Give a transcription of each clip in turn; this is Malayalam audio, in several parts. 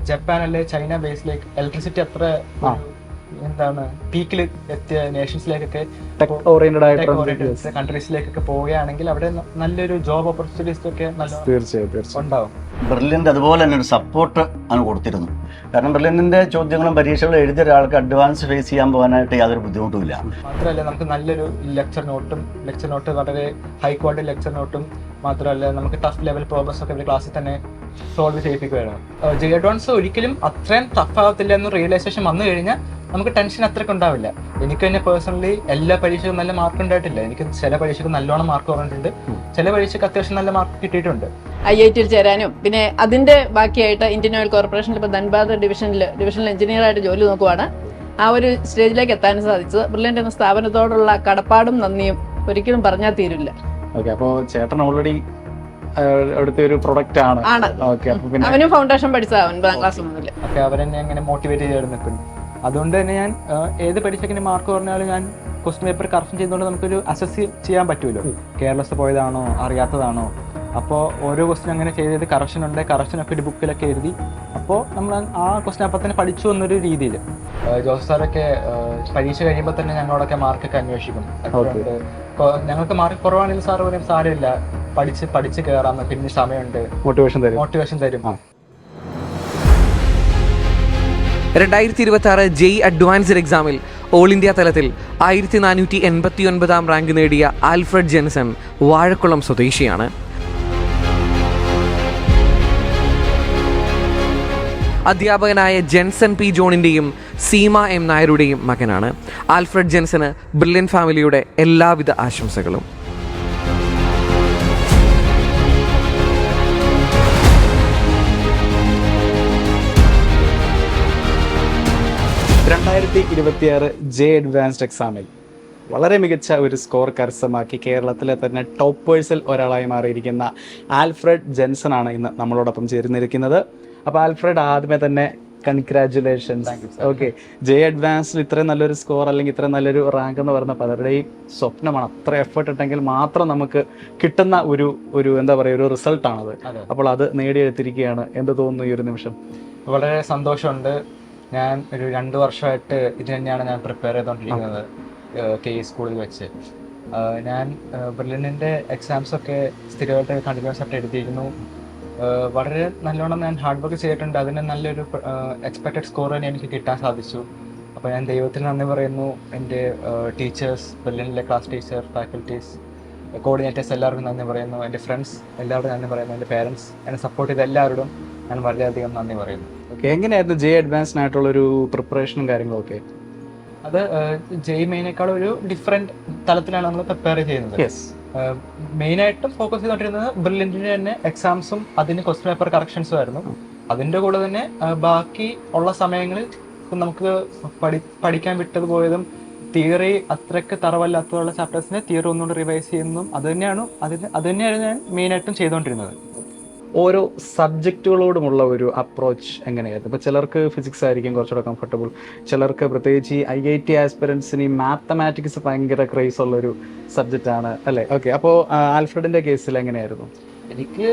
ജപ്പാൻ അല്ലെ ചൈന ബേസിലേക്ക് ഇലക്ട്രിസിറ്റി അത്ര എന്താണ് പീക്കിൽ എത്തിയ നേഷൻസിലേക്കൊക്കെ കൺട്രീസിലേക്കൊക്കെ പോവുകയാണെങ്കിൽ അവിടെ നല്ലൊരു ജോബ് ഓപ്പർച്യൂണിറ്റീസ് ഒക്കെ തീർച്ചയായും ഉണ്ടാവും. ബെർലിൻ്റെ അതുപോലെ തന്നെ ഒരു സപ്പോർട്ട് ആണ് കൊടുത്തിരുന്നു. കാരണം ബെർലിൻ്റെ ചോദ്യങ്ങളും പരീക്ഷകളും എഴുതിയ ഒരാൾക്ക് അഡ്വാൻസ് ഫേസ് ചെയ്യാൻ പോകാനായിട്ട് യാതൊരു ബുദ്ധിമുട്ടുമില്ല. മാത്രമല്ല നമുക്ക് നല്ലൊരു ലെക്ചർ നോട്ട് വളരെ ഹൈ ക്വാളിറ്റി ലെക്ചർ നോട്ടും മാത്രമല്ല നമുക്ക് ടഫ് ലെവൽ പ്രോബ്ലംസ് ഒക്കെ ക്ലാസ്സിൽ തന്നെ സോൾവ് ചെയ്യിപ്പിക്കുകയാണ്. ജെ അഡ്വാൻസ് ഒരിക്കലും അത്രയും ടഫ് ആകത്തില്ല എന്ന് റിയലൈസേഷൻ വന്നു കഴിഞ്ഞാൽ നമുക്ക് ടെൻഷൻ അത്രയ്ക്ക് ഉണ്ടാവില്ല. എനിക്ക് തന്നെ പേഴ്സണലി എല്ലാ പരീക്ഷയ്ക്കും നല്ല മാർക്ക് ഉണ്ടായിട്ടില്ല. എനിക്ക് ചില പരീക്ഷയ്ക്ക് നല്ലോണം മാർക്ക് പറഞ്ഞിട്ടുണ്ട്, ചില പരീക്ഷയ്ക്ക് അത്യാവശ്യം നല്ല മാർക്ക് കിട്ടിയിട്ടുണ്ട്. IIT ചേരാനും പിന്നെ അതിന്റെ ബാക്കിയായിട്ട് ഇന്ത്യൻ ഓയിൽ കോർപ്പറേഷനിൽ ഇപ്പോൾ ധൻബാദ് ഡിവിഷണൽ എഞ്ചിനീയറായിട്ട് ജോലി നോക്കുവാണ്. ആ ഒരു സ്റ്റേജിലേക്ക് എത്താനും സാധിച്ചത് ബ്രില്യൻ്റ് എന്ന സ്ഥാപനത്തോടുള്ള കടപ്പാടും നന്ദിയും ഒരിക്കലും പറഞ്ഞാൽ തീരില്ല. ഓക്കെ, അപ്പോൾ ചേട്ടൻ ഓൾറെഡി അടുത്ത ഒരു പ്രൊഡക്റ്റ് ആണ്. അവനും ഫൗണ്ടേഷൻ പഠിച്ചത് 9ാം ക്ലാസ് മുതൽ. ഓക്കെ, അവരെന്നെ അങ്ങനെ മോട്ടിവേറ്റ് ചെയ്ത് നിൽക്കുന്നു. അതുകൊണ്ട് തന്നെ ഞാൻ ഏത് പരീക്ഷയ്ക്ക് മാർക്ക് പറഞ്ഞാലും ഞാൻ ക്വസ്റ്റ്യൻ പേപ്പർ കറക്ഷൻ ചെയ്തുകൊണ്ട് നമുക്കൊരു അസസ് ചെയ്യാൻ പറ്റുമല്ലോ, കെയർലെസ് പോയതാണോ അറിയാത്തതാണോ. അപ്പോൾ ഓരോ ക്വസ്റ്റ്യൻ അങ്ങനെ ചെയ്ത് കറക്ഷനൊക്കെ ഒരു ബുക്കിലൊക്കെ എഴുതി. അപ്പോൾ നമ്മൾ ആ ക്വസ്റ്റ്യൻ അപ്പം തന്നെ പഠിച്ചു എന്നൊരു രീതിയിൽ ജോസഫ് സാറൊക്കെ പരീക്ഷ കഴിയുമ്പോൾ തന്നെ ഞങ്ങളോടൊക്കെ മാർക്കൊക്കെ അന്വേഷിക്കും. ഞങ്ങൾക്ക് മാർക്ക് കുറവാണെങ്കിൽ സാറ് പറയും സാരമില്ല, പഠിച്ച് കയറാം, പിന്നെ സമയമുണ്ട്, മോട്ടിവേഷൻ തരും. 2026 ജെഇ അഡ്വാൻസ്ഡ് എക്സാമിൽ ഓൾ ഇന്ത്യ തലത്തിൽ 1489 റാങ്ക് നേടിയ ആൽഫ്രഡ് ജെൻസൺ വാഴക്കുളം സ്വദേശിയാണ്. അധ്യാപകനായ ജെൻസൺ പി ജോണിൻ്റെയും സീമ എം നായരുടെയും മകനാണ്. ആൽഫ്രഡ് ജെൻസന് ബ്രില്യൻ്റ് ഫാമിലിയുടെ എല്ലാവിധ ആശംസകളും. ജെ അഡ്വാൻസ്ഡ് എക്സാമിൽ വളരെ മികച്ച ഒരു സ്കോർ കരസ്ഥമാക്കി കേരളത്തിലെ തന്നെ ടോപ്പേഴ്സിൽ ഒരാളായി മാറിയിരിക്കുന്ന ആൽഫ്രഡ് ജെൻസൺ ആണ് ഇന്ന് നമ്മളോടൊപ്പം ചേർന്നിരിക്കുന്നത്. അപ്പോൾ ആൽഫ്രഡ്, ആദ്യമേ തന്നെ കൺഗ്രാറ്റുലേഷൻസ്. ഓക്കെ, ജെ അഡ്വാൻസിൽ ഇത്രയും നല്ലൊരു സ്കോർ അല്ലെങ്കിൽ ഇത്രയും നല്ലൊരു റാങ്ക് എന്ന് പറയുന്ന പലരുടെയും സ്വപ്നമാണ്. അത്ര എഫേർട്ട് ഇട്ടെങ്കിൽ മാത്രം നമുക്ക് കിട്ടുന്ന ഒരു എന്താ പറയുക ഒരു റിസൾട്ടാണത്. അപ്പോൾ അത് നേടിയെടുത്തിരിക്കുകയാണ്. എന്ത് തോന്നുന്നു ഈ ഒരു നിമിഷം? വളരെ സന്തോഷമുണ്ട്. ഞാൻ ഒരു 2 വർഷമായിട്ട് ഇത് തന്നെയാണ് ഞാൻ പ്രിപ്പയർ ചെയ്തുകൊണ്ടിരിക്കുന്നത് KE സ്കൂളിൽ വെച്ച്. ഞാൻ ബ്രില്യൻറ്റിൻ്റെ എക്സാംസൊക്കെ സ്ഥിരമായിട്ട് കണ്ടിന്യൂസ് ആയിട്ട് എഴുതിയിരുന്നു. വളരെ നല്ലോണം ഞാൻ ഹാർഡ് വർക്ക് ചെയ്തിട്ടുണ്ട്. അതിന് നല്ലൊരു എക്സ്പെക്റ്റഡ് സ്കോർ തന്നെ എനിക്ക് കിട്ടാൻ സാധിച്ചു. അപ്പോൾ ഞാൻ ദൈവത്തിന് നന്ദി പറയുന്നു. എൻ്റെ ടീച്ചേഴ്സ്, ബ്രില്യൻറ്റിലെ ക്ലാസ് ടീച്ചർ, ഫാക്കൽറ്റീസ്, കോർഡിനേറ്റേഴ്സ് എല്ലാവർക്കും നന്ദി പറയുന്നു. എൻ്റെ ഫ്രണ്ട്സ് എല്ലാവരും നന്ദി പറയുന്നു. എൻ്റെ പേരൻസ് എന്നെ സപ്പോർട്ട് ചെയ്ത എല്ലാവരോടും ഞാൻ വളരെയധികം നന്ദി പറയുന്നു. ഓക്കെ, എങ്ങനെയായിരുന്നു ജെ അഡ്വാൻസ്ഡ് ആയിട്ടുള്ളൊരു പ്രിപ്പറേഷനും കാര്യങ്ങളൊക്കെ? അത് ജെഇ മെയിനേക്കാൾ ഒരു ഡിഫറെൻറ്റ് തലത്തിലാണ് നമ്മൾ പ്രിപ്പയർ ചെയ്യുന്നത്. മെയിനായിട്ടും ഫോക്കസ് ചെയ്തുകൊണ്ടിരുന്നത് ബ്രില്യൻറ്റിൻ്റെ തന്നെ എക്സാംസും അതിന് ക്വസ്റ്റ്യൻ പേപ്പർ കറക്ഷൻസും ആയിരുന്നു. അതിൻ്റെ കൂടെ തന്നെ ബാക്കി ഉള്ള സമയങ്ങളിൽ നമുക്ക് പഠിക്കാൻ വിട്ടത് പോയതും തിയറി അത്രയ്ക്ക് തറവല്ലാത്തുള്ള ചാപ്റ്റേഴ്സിനെ തിയറി ഒന്നുകൊണ്ട് റിവൈസ് ചെയ്യുന്നതും അത് തന്നെയാണ് ഞാൻ മെയിനായിട്ടും ചെയ്തുകൊണ്ടിരുന്നത്. ഓരോ സബ്ജക്റ്റുകളോടുമുള്ള ഒരു അപ്രോച്ച് എങ്ങനെയായിരുന്നു? ഇപ്പോൾ ചിലർക്ക് ഫിസിക്സ് ആയിരിക്കും കുറച്ചുകൂടെ കംഫർട്ടബിൾ, ചിലർക്ക് പ്രത്യേകിച്ച് IIT ആസ്പിറൻസിന് മാത്തമാറ്റിക്സ് ഭയങ്കര ക്രേസ് ഉള്ളൊരു സബ്ജക്റ്റാണ് അല്ലേ? ഓക്കെ, അപ്പോൾ ആൽഫ്രഡിൻ്റെ കേസിൽ എങ്ങനെയായിരുന്നു? എനിക്ക്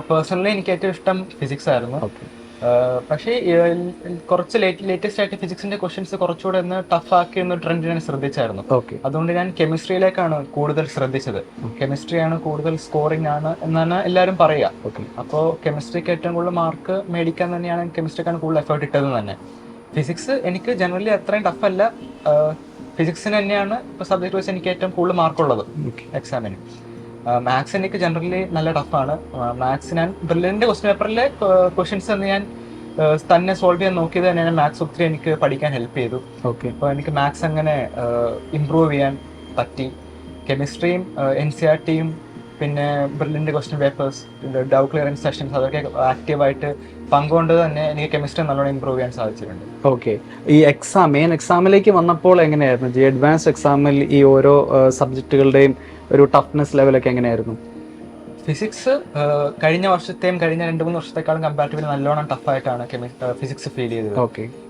പേഴ്സണലി എനിക്ക് ഏറ്റവും ഇഷ്ടം ഫിസിക്സ് ആയിരുന്നു. പക്ഷേ കുറച്ച് ലേറ്റസ്റ്റ് ആയിട്ട് ഫിസിക്സിന്റെ ക്വസ്റ്റ്യൻസ് കുറച്ചുകൂടെ ഒന്ന് ടഫ് ആക്കി എന്ന ട്രെൻഡ് ഞാൻ ശ്രദ്ധിച്ചായിരുന്നു. അതുകൊണ്ട് ഞാൻ കെമിസ്ട്രിയിലേക്കാണ് കൂടുതൽ ശ്രദ്ധിച്ചത്. കെമിസ്ട്രിയാണ് കൂടുതൽ സ്കോറിംഗ് ആണ് എന്നാണ് എല്ലാവരും പറയുക. അപ്പോൾ കെമിസ്ട്രിക്ക് ഏറ്റവും കൂടുതൽ മാർക്ക് മേടിക്കാൻ തന്നെയാണ് കെമിസ്ട്രിക്കാണ് കൂടുതൽ എഫേർട്ട് ഇട്ടത് തന്നെ. ഫിസിക്സ് എനിക്ക് ജനറലി അത്രയും ടഫ് അല്ല. ഫിസിക്സിന് തന്നെയാണ് ഇപ്പോൾ സബ്ജക്ട് വൈസ് എനിക്ക് ഏറ്റവും കൂടുതൽ മാർക്കുള്ളത് എക്സാമിന്. മാത്സ് എനിക്ക് ജനറലി നല്ല ടഫാണ്. മാത്സ് ഞാൻ ബ്രില്യൻറ്റിൻ്റെ ക്വസ്റ്റ്യൻ പേപ്പറിലെ ക്വസ്റ്റ്യൻസ് തന്നെ ഞാൻ തന്നെ സോൾവ് ചെയ്യാൻ നോക്കിയത് തന്നെയാണ്. മാത്സ് ഒത്തിരി എനിക്ക് പഠിക്കാൻ ഹെൽപ്പ് ചെയ്തു. അപ്പോൾ എനിക്ക് മാത്സ് അങ്ങനെ ഇമ്പ്രൂവ് ചെയ്യാൻ പറ്റി. കെമിസ്ട്രിയും NCERTയും പിന്നെ brilliant question papers, doubt clearing sessions അതൊക്കെ ആക്റ്റീവായിട്ട് പങ്കുകൊണ്ട് തന്നെ എനിക്ക് കെമിസ്ട്രി നല്ലോണം ഇമ്പ്രൂവ് ചെയ്യാൻ സാധിച്ചിട്ടുണ്ട്. ഓക്കെ, ഈ മെയിൻ എക്സാമിലേക്ക് വന്നപ്പോൾ എങ്ങനെയായിരുന്നു? ജെ അഡ്വാൻസ്ഡ് എക്സാമിൽ ഈ ഓരോ സബ്ജക്റ്റുകളുടെയും ഒരു ടഫ്നെസ് ലെവലൊക്കെ എങ്ങനെയായിരുന്നു? ഫിസിക്സ് കഴിഞ്ഞ വർഷത്തെയും കഴിഞ്ഞ 2-3 വർഷത്തെക്കാളും കമ്പാരിറ്റീവ്ലി നല്ലോണം ടഫായിട്ടാണ് ഫിസിക്സ് ഫീൽ ചെയ്തത്.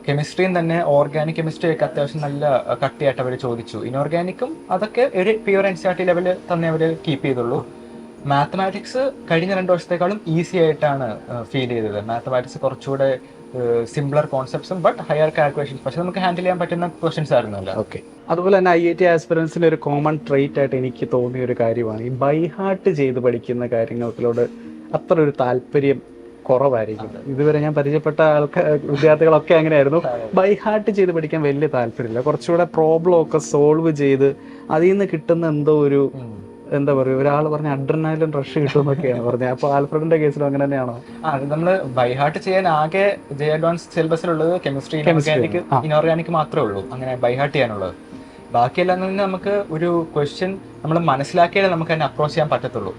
കെമിസ്ട്രിയും തന്നെ ഓർഗാനിക് കെമിസ്ട്രി ഒക്കെ അത്യാവശ്യം നല്ല കട്ടിയായിട്ട് അവർ ചോദിച്ചു. ഇനോർഗാനിക്കും അതൊക്കെ ഒരു പ്യുവർ NCERT ലെവൽ തന്നെ അവർ കീപ്പ് ചെയ്തുള്ളൂ. മാത്തമാറ്റിക്സ് കഴിഞ്ഞ 2 വർഷത്തേക്കാളും ഈസി ആയിട്ടാണ് ഫീൽ ചെയ്തത്. മാത്തമാറ്റിക്സ് കുറച്ചുകൂടെ സിംപ്ലർ കോൺസെപ്റ്റ്സും ബട്ട് ഹയർ കാൽക്കുലേഷൻ, പക്ഷെ നമുക്ക് ഹാൻഡിൽ ചെയ്യാൻ പറ്റുന്ന ക്വസ്റ്റ്യൻസ് ആയിരുന്നല്ലോ. ഓക്കെ. അതുപോലെ തന്നെ IIT ആസ്പിറൻസിന് ഒരു കോമൺ ട്രേറ്റ് ആയിട്ട് എനിക്ക് തോന്നിയ ഒരു കാര്യമാണ് ഈ ബൈ ഹാർട്ട് ചെയ്ത് പഠിക്കുന്ന കാര്യങ്ങളോട് അത്ര ഒരു താല്പര്യം കുറവായിരിക്കും. ഇതുവരെ ഞാൻ പരിചയപ്പെട്ട വിദ്യാർത്ഥികളൊക്കെ അങ്ങനെയായിരുന്നു. ബൈ ഹാർട്ട് ചെയ്ത് പഠിക്കാൻ വലിയ താല്പര്യമില്ല. കുറച്ചുകൂടെ പ്രോബ്ലം ഒക്കെ സോൾവ് ചെയ്ത് അതിൽ നിന്ന് കിട്ടുന്ന എന്തോ ഒരു എന്താ പറയുക, ഒരാൾ പറഞ്ഞ അഡ്രിനാലിൻ റഷ് കിട്ടുമെന്നൊക്കെയാണ് പറഞ്ഞത്. അപ്പോൾ ആൽഫ്രഡിന്റെ കേസിലും അങ്ങനെ തന്നെയാണോ? അത് നമ്മൾ ബൈ ഹാർട്ട് ചെയ്യാൻ ആകെ ജെ അഡ്വാൻസ് സിലബസിലുള്ളത് കെമിസ്ട്രി, ഇനോർഗാനിക് മാത്രമേ ഉള്ളൂ അങ്ങനെ ബൈ ഹാർട്ട് ചെയ്യാനുള്ളത്. ബാക്കിയെല്ലാം തന്നെ നമുക്ക് ഒരു ക്വസ്റ്റ്യൻ നമ്മൾ മനസ്സിലാക്കിയാലേ നമുക്ക് അതിനെ അപ്രോച്ച് ചെയ്യാൻ പറ്റത്തുള്ളൂ.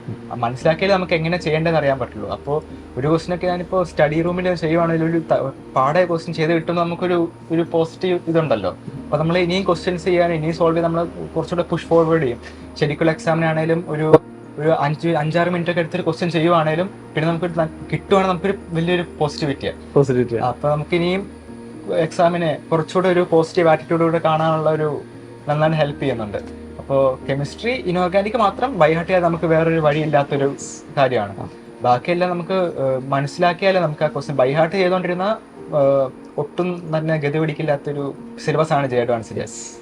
മനസ്സിലാക്കിയാലേ നമുക്ക് എങ്ങനെ ചെയ്യേണ്ടതെന്ന് അറിയാൻ പറ്റുള്ളൂ. അപ്പോൾ ഒരു ക്വസ്റ്റ്യനൊക്കെ ഞാനിപ്പോൾ സ്റ്റഡി റൂമിൽ ചെയ്യുവാണെങ്കിൽ ഒരു പാടെ ക്വസ്റ്റ്യൻ ചെയ്ത് കിട്ടുമ്പോൾ നമുക്കൊരു പോസിറ്റീവ് ഇതുണ്ടല്ലോ. അപ്പോൾ നമ്മൾ ഇനിയും ക്വസ്റ്റ്യൻസ് ചെയ്യാൻ ഇനിയും സോൾവ് ചെയ്ത് നമ്മൾ കുറച്ചുകൂടെ പുഷ് ഫോർവേഡ് ചെയ്യും. ശരിക്കുള്ള എക്സാമിനാണേലും ഒരു 5-6 മിനിറ്റ് ഒക്കെ എടുത്തൊരു ക്വസ്റ്റ്യൻ ചെയ്യുവാണേലും പിന്നെ നമുക്ക് കിട്ടുവാണെങ്കിൽ നമുക്കൊരു വലിയൊരു പോസിറ്റിവിറ്റിയാണ്. അപ്പോൾ നമുക്ക് ഇനിയും എക്സാമിനെ കുറച്ചുകൂടെ ഒരു പോസിറ്റീവ് ആറ്റിറ്റ്യൂഡോടെ കാണാനുള്ള ഒരു നന്നായി ഹെൽപ്പ് ചെയ്യുന്നുണ്ട്. അപ്പോൾ കെമിസ്ട്രി, ഇനോർഗാനിക് മാത്രം ബൈ ഹാർട്ട് ചെയ്യാൻ നമുക്ക് വേറൊരു വഴിയില്ലാത്തൊരു കാര്യമാണ്. ബാക്കിയെല്ലാം നമുക്ക് മനസ്സിലാക്കിയാലേ നമുക്ക് ആ ക്വസ്റ്റ്യൻ ബൈ ഹാർട്ട് ചെയ്തുകൊണ്ടിരുന്ന ഒട്ടും തന്നെ ഗതി പിടിക്കില്ലാത്തൊരു സിലബസ് ആണ് ജെ അഡ്വാൻസിൽ.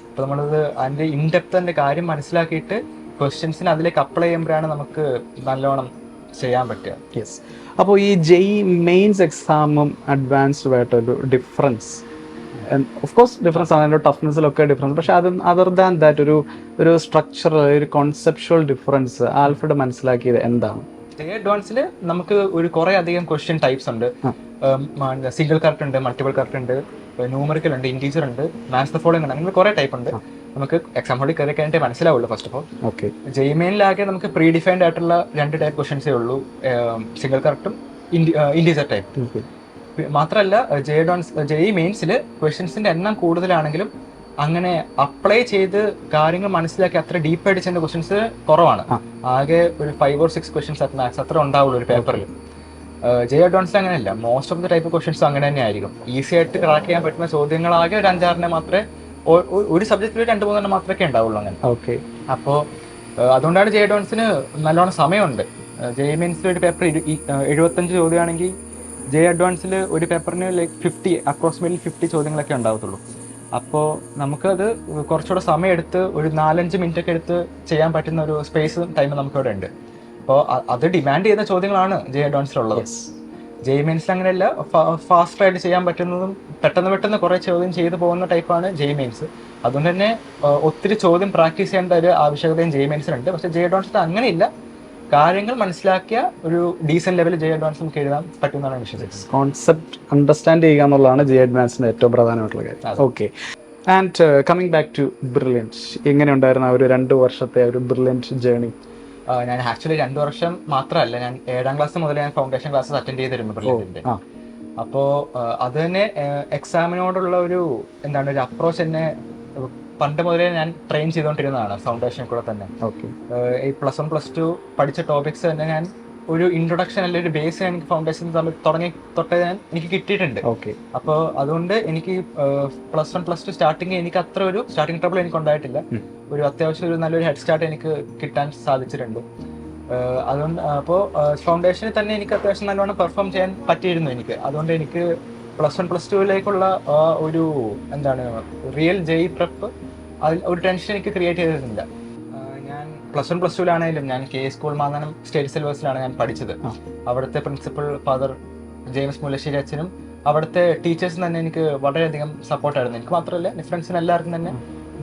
അപ്പോൾ നമ്മളത് അതിൻ്റെ ഇൻഡെപ്തിൻ്റെ കാര്യം മനസ്സിലാക്കിയിട്ട് ക്വസ്റ്റ്യൻസിന് അതിലേക്ക് അപ്ലൈ ചെയ്യുമ്പോഴാണ് നമുക്ക് നല്ലോണം ചെയ്യാൻ പറ്റുക. യെസ്. അപ്പോൾ ഈ JEE മെയിൻസ് എക്സാമും അഡ്വാൻസ്ഡ് ആയിട്ടൊരു ഡിഫറൻസ്, ഓഫ് കോഴ്സ് ഡിഫറൻസ് ആണ്, അതിൻ്റെ ടഫ്നെസ്സിലൊക്കെ ഡിഫറൻസ്, പക്ഷെ അത് അതർ ദാൻ ദാറ്റ് ഒരു സ്ട്രക്ചറൽ ഒരു കോൺസെപ്ച്വൽ ഡിഫറൻസ് ആൽഫ്രഡ് മനസ്സിലാക്കിയത് എന്താണ്? ജെ അഡ്വാൻസിൽ നമുക്ക് ഒരു കുറേ അധികം ക്വസ്റ്റ്യൻ ടൈപ്സ് ഉണ്ട്. സിംഗിൾ കറക്റ്റ് ഉണ്ട്, മൾട്ടിപ്പിൾ കറക്റ്റ് ഉണ്ട്, ന്യൂമറിക്കൽ ഉണ്ട്, ഇൻറ്റീജർ ഉണ്ട്, മാത്സ് ദ ഫോളോയിങ് ഉണ്ട്, അങ്ങനെ കുറേ ടൈപ്പ് ഉണ്ട്. നമുക്ക് എക്സാം ഹോളിൽ കയറി കഴിഞ്ഞിട്ടേ മനസ്സിലാവുള്ളൂ first of all. Okay. JEE മെയിനിലാകെ നമുക്ക് പ്രീ ഡിഫൈൻഡ് ആയിട്ടുള്ള 2 ടൈപ്പ് ക്വസ്റ്റ്യൻസേ ഉള്ളൂ, സിംഗിൾ കറക്റ്റും ഇൻറ്റീജർ ടൈപ്പ്. മാത്രമല്ല JEE മെയിൻസിൽ ക്വസ്റ്റ്യൻസിന്റെ എണ്ണം കൂടുതലാണെങ്കിലും അങ്ങനെ അപ്ലൈ ചെയ്ത് കാര്യങ്ങൾ മനസ്സിലാക്കി അത്ര ഡീപ്പായിട്ട് ചെയ്യുന്ന ക്വസ്റ്റ്യൻസ് കുറവാണ്. ആകെ ഒരു 5 or 6 ക്വസ്റ്റ്യൻസ് അറ്റ് മാത്സ് അത്ര ഉണ്ടാവുള്ളൂ ഒരു പേപ്പറിൽ. JEE അഡ്വാൻസിൽ അങ്ങനെയല്ല, most of the type questions അങ്ങനെ തന്നെ ആയിരിക്കും. ഈസി ആയിട്ട് ക്രാക്ക് ചെയ്യാൻ പറ്റുന്ന ചോദ്യങ്ങളാകെ ഒരു 5-6 മാത്രമേ, ഒരു സബ്ജക്റ്റിൽ 2-3 മാത്രമേ ഉണ്ടാവുള്ളൂ അങ്ങനെ. ഓക്കെ. അപ്പോൾ അതുകൊണ്ടാണ് JEE അഡ്വാൻസിന് നല്ലോണം സമയമുണ്ട്. JEE മെയിൻസിൽ ഒരു പേപ്പർ 75 ചോദ്യമാണെങ്കിൽ JEE അഡ്വാൻസിൽ ഒരു പേപ്പറിന് ലൈക്ക് അപ്രോക്സിമേറ്റ്ലി 50 ചോദ്യങ്ങളൊക്കെ ഉണ്ടാവത്തുള്ളൂ. അപ്പോൾ നമുക്കത് കുറച്ചുകൂടെ സമയം എടുത്ത് ഒരു 4-5 മിനിറ്റ് ഒക്കെ എടുത്ത് ചെയ്യാൻ പറ്റുന്ന ഒരു സ്പേസും ടൈമും നമുക്കിവിടെ ഉണ്ട്. അപ്പോൾ അത് ഡിമാൻഡ് ചെയ്യുന്ന ചോദ്യങ്ങളാണ് JEE അഡ്വാൻസിലുള്ളത്. JEE മെയിൻസിൽ അങ്ങനെയല്ല, ഫാസ്റ്റായിട്ട് ചെയ്യാൻ പറ്റുന്നതും പെട്ടെന്ന് കുറേ ചോദ്യം ചെയ്തു പോകുന്ന ടൈപ്പാണ് JEE മെയിൻസ്. അതുകൊണ്ട് തന്നെ ഒത്തിരി ചോദ്യം പ്രാക്ടീസ് ചെയ്യേണ്ട ഒരു ആവശ്യകതയും JEE മെയിൻസിലുണ്ട്. പക്ഷേ JEE അഡ്വാൻസിൽ അങ്ങനെയില്ല, കാര്യങ്ങൾ മനസ്സിലാക്കിയ ഒരു ഡീസന്റ് ലെവലിൽ JEE അഡ്വാൻസ് നമുക്ക് എഴുതാൻ പറ്റുന്നതാണ് വിശ്വസിക്കുന്നത്. കോൺസെപ്റ്റ് അണ്ടർസ്റ്റാൻഡ് ചെയ്യുക എന്നുള്ളതാണ് JEE അഡ്വാൻസിന്റെ ഏറ്റവും പ്രധാനമായിട്ടുള്ള കാര്യം. Okay. And coming back to brilliant, എങ്ങനെ ഉണ്ടായിരുന്ന ഒരു 2 വർഷത്തെ ഒരു ബ്രില്യൻറ്റ് ജേർണി? ഞാൻ ആക്ച്വലി 2 വർഷം മാത്രമല്ല, ഞാൻ 7ാം ക്ലാസ് മുതൽ ഞാൻ ഫൗണ്ടേഷൻ ക്ലാസ്സസ് അറ്റൻഡ് ചെയ്തിരുന്നു ബ്രില്യൻറ്റിന്റെ. അപ്പോൾ അത് തന്നെ എക്സാമിനോടുള്ള ഒരു ഒരു അപ്രോച്ച് തന്നെ പണ്ട് മുതലേ ഞാൻ ട്രെയിൻ ചെയ്തുകൊണ്ടിരുന്നതാണ് ഫൗണ്ടേഷനിൽ കൂടെ തന്നെ. ഈ +1 +2 പഠിച്ച ടോപ്പിക്സ് തന്നെ ഞാൻ ഒരു ഇൻട്രൊഡക്ഷൻ അല്ലെങ്കിൽ ഒരു ബേസ് എനിക്ക് ഫൗണ്ടേഷൻ തുടങ്ങി തൊട്ടേ എനിക്ക് കിട്ടിയിട്ടുണ്ട്. അപ്പോൾ അതുകൊണ്ട് എനിക്ക് +1 +2 സ്റ്റാർട്ടിങ് എനിക്ക് അത്ര ഒരു സ്റ്റാർട്ടിങ് ട്രബിൾ എനിക്ക് ഉണ്ടായിട്ടില്ല. ഒരു അത്യാവശ്യം ഒരു നല്ലൊരു ഹെഡ് സ്റ്റാർട്ട് എനിക്ക് കിട്ടാൻ സാധിച്ചിട്ടുണ്ട്. അതുകൊണ്ട് അപ്പോൾ ഫൗണ്ടേഷനിൽ തന്നെ എനിക്ക് അത്യാവശ്യം നല്ലോണം പെർഫോം ചെയ്യാൻ പറ്റിയിരുന്നു എനിക്ക്. അതുകൊണ്ട് എനിക്ക് +1 +2ലേക്കുള്ള ഒരു റിയൽ JEE പ്രെപ്പ് അതിൽ ഒരു ടെൻഷൻ എനിക്ക് ക്രിയേറ്റ് ചെയ്തിരുന്നില്ല. ഞാൻ +1 +2ലാണെങ്കിലും ഞാൻ KS സ്കൂൾ മാന്നാനം സ്റ്റേറ്റ് സിലബസിലാണ് ഞാൻ പഠിച്ചത്. അവിടുത്തെ പ്രിൻസിപ്പൽ ഫാദർ ജെയിംസ് മുല്ലശ്ശേരി അച്ഛനും അവിടുത്തെ ടീച്ചേഴ്സും തന്നെ എനിക്ക് വളരെയധികം സപ്പോർട്ടായിരുന്നു. എനിക്ക് മാത്രമല്ല, ഫ്രണ്ട്സിന് എല്ലാവർക്കും തന്നെ